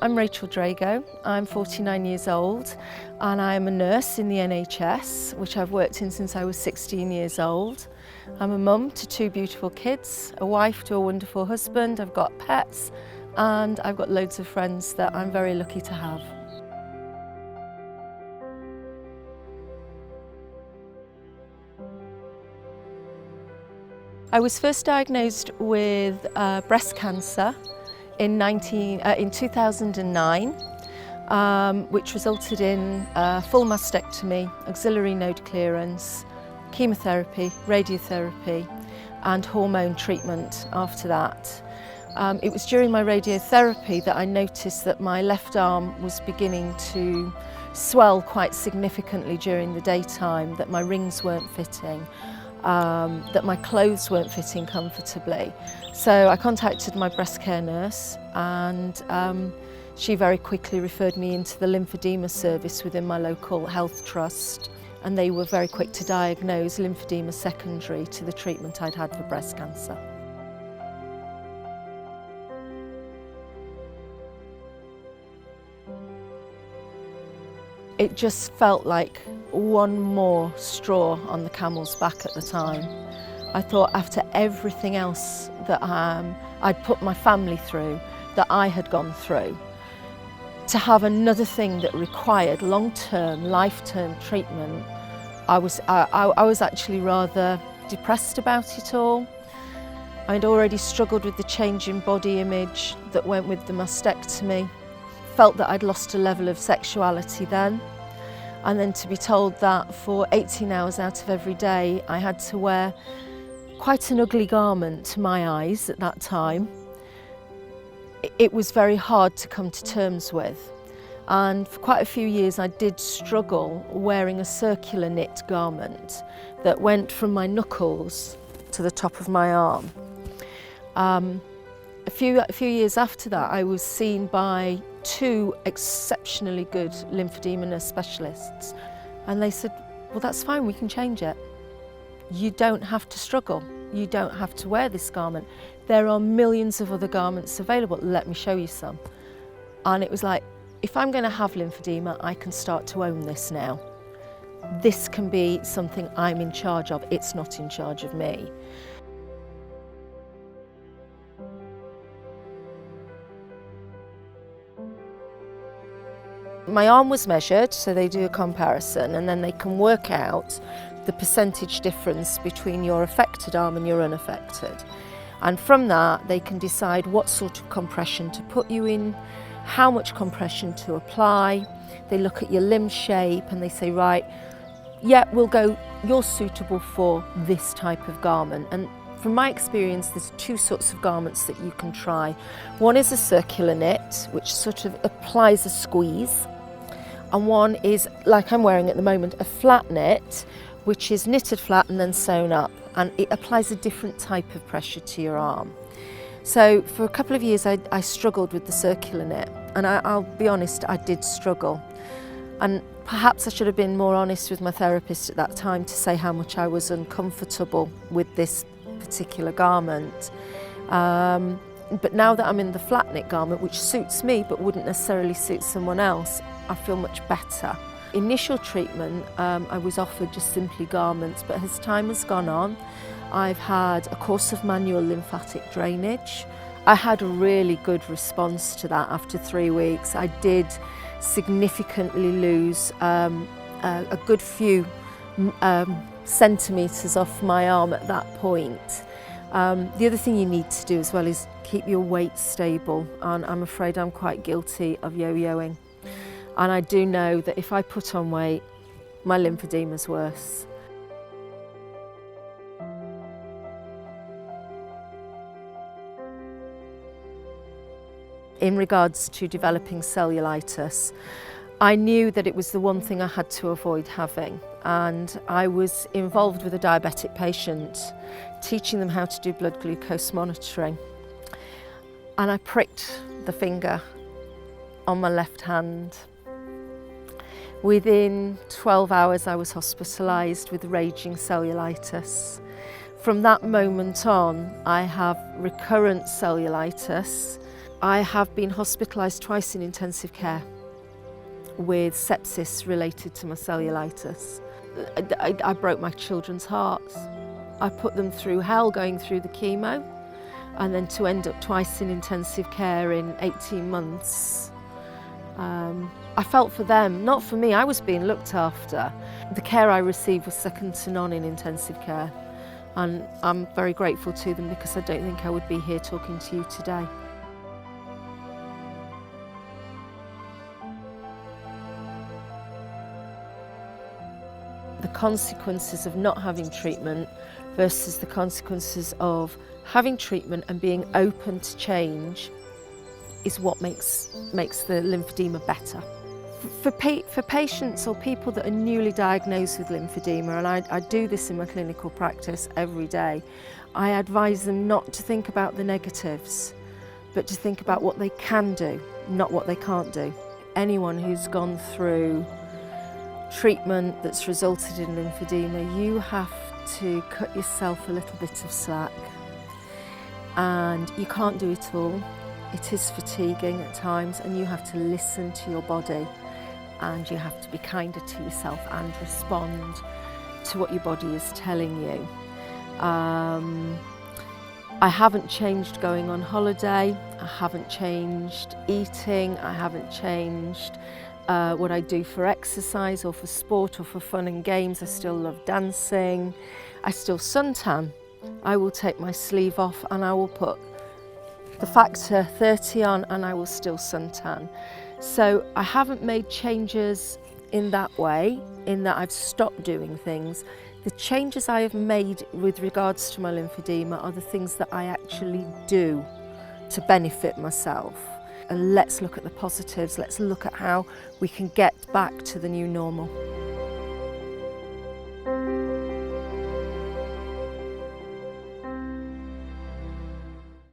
I'm Rachel Drago. I'm 49 years old and I'm a nurse in the NHS, which I've worked in since I was 16 years old. I'm a mum to 2 beautiful kids, a wife to a wonderful husband, I've got pets and I've got loads of friends that I'm very lucky to have. I was first diagnosed with breast cancer in 2009, which resulted in full mastectomy, axillary node clearance, chemotherapy, radiotherapy and hormone treatment after that. It was during my radiotherapy that I noticed that my left arm was beginning to swell quite significantly during the daytime, that my rings weren't fitting, that my clothes weren't fitting comfortably. So I contacted my breast care nurse and she very quickly referred me into the lymphedema service within my local health trust, and they were very quick to diagnose lymphedema secondary to the treatment I'd had for breast cancer. It just felt like one more straw on the camel's back at the time. I thought after everything else that I'd put my family through, that I had gone through, to have another thing that required long-term, life-term treatment, I was actually rather depressed about it all. I'd already struggled with the change in body image that went with the mastectomy. Felt that I'd lost a level of sexuality then, and then to be told that for 18 hours out of every day I had to wear quite an ugly garment to my eyes at that time, it was very hard to come to terms with. And for quite a few years I did struggle wearing a circular knit garment that went from my knuckles to the top of my arm. A few years after that, I was seen by 2 exceptionally good lymphedema nurse specialists, and they said, well, that's fine, we can change it. You don't have to struggle. You don't have to wear this garment. There are millions of other garments available. Let me show you some. And it was like, if I'm going to have lymphedema, I can start to own this now. This can be something I'm in charge of. It's not in charge of me. My arm was measured, so they do a comparison, and then they can work out the percentage difference between your affected arm and your unaffected. And from that, they can decide what sort of compression to put you in, how much compression to apply. They look at your limb shape and they say, right, yeah, we'll go, you're suitable for this type of garment. And from my experience, there's 2 sorts of garments that you can try. One is a circular knit, which sort of applies a squeeze. And one is, like I'm wearing at the moment, a flat knit, which is knitted flat and then sewn up. And it applies a different type of pressure to your arm. So for a couple of years, I struggled with the circular knit. And I'll be honest, I did struggle. And perhaps I should have been more honest with my therapist at that time to say how much I was uncomfortable with this particular garment. But now that I'm in the flat knit garment, which suits me but wouldn't necessarily suit someone else, I feel much better. Initial treatment, I was offered just simply garments, but as time has gone on, I've had a course of manual lymphatic drainage. I had a really good response to that after 3 weeks. I did significantly lose a good few centimetres off my arm at that point. The other thing you need to do as well is keep your weight stable, and I'm afraid I'm quite guilty of yo-yoing. And I do know that if I put on weight, my lymphedema's worse. In regards to developing cellulitis, I knew that it was the one thing I had to avoid having, and I was involved with a diabetic patient, teaching them how to do blood glucose monitoring. And I pricked the finger on my left hand. Within 12 hours I was hospitalised with raging cellulitis. From that moment on, I have recurrent cellulitis. I have been hospitalised twice in intensive care with sepsis related to my cellulitis. I broke my children's hearts. I put them through hell going through the chemo, and then to end up twice in intensive care in 18 months. I felt for them, not for me. I was being looked after. The care I received was second to none in intensive care, and I'm very grateful to them because I don't think I would be here talking to you today. The consequences of not having treatment versus the consequences of having treatment and being open to change is what makes the lymphedema better. For patients or people that are newly diagnosed with lymphedema, and I do this in my clinical practice every day, I advise them not to think about the negatives, but to think about what they can do, not what they can't do. Anyone who's gone through treatment that's resulted in lymphedema, you have to cut yourself a little bit of slack, and you can't do it all. It is fatiguing at times, and you have to listen to your body, and you have to be kinder to yourself and respond to what your body is telling you. I haven't changed going on holiday, I haven't changed eating, I haven't changed what I do for exercise or for sport or for fun and games. I still love dancing. I still suntan. I will take my sleeve off and I will put the factor 30 on and I will still suntan. So I haven't made changes in that way, in that I've stopped doing things. The changes I have made with regards to my lymphedema are the things that I actually do to benefit myself. And let's look at the positives. Let's look at how we can get back to the new normal.